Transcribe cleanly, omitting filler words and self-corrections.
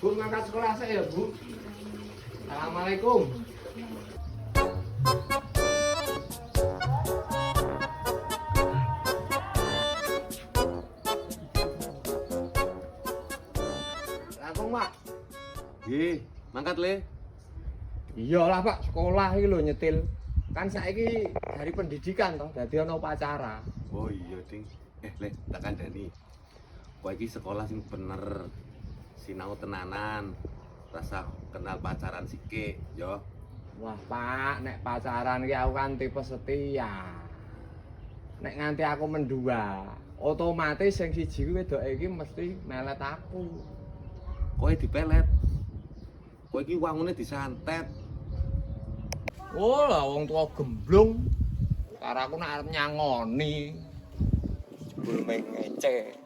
Bu, ngangkat sekolah saya ya, Bu. Assalamualaikum. Langsung, Pak. Nggih, mangkat le. Iyalah, Pak, sekolah iki lho nyetil. Kan saiki hari pendidikan toh, dadi ana upacara. Oh iya, Ding. Le, tak kandhani. Kowe iki sekolah sing bener. Sinau tenanan. Rasa kenal pacaran sithik, yo. Wah, Pak, nek pacaran ki aku kan tipe setia. Nek nganti aku mendua, otomatis sing siji kuwi wedoke iki mesti melet aku. Kowe dipelet. Kowe iki wangune disantet. Oh lah wong tua gemblung. Karo aku nek arep nyangoni. Jebul meng ngece.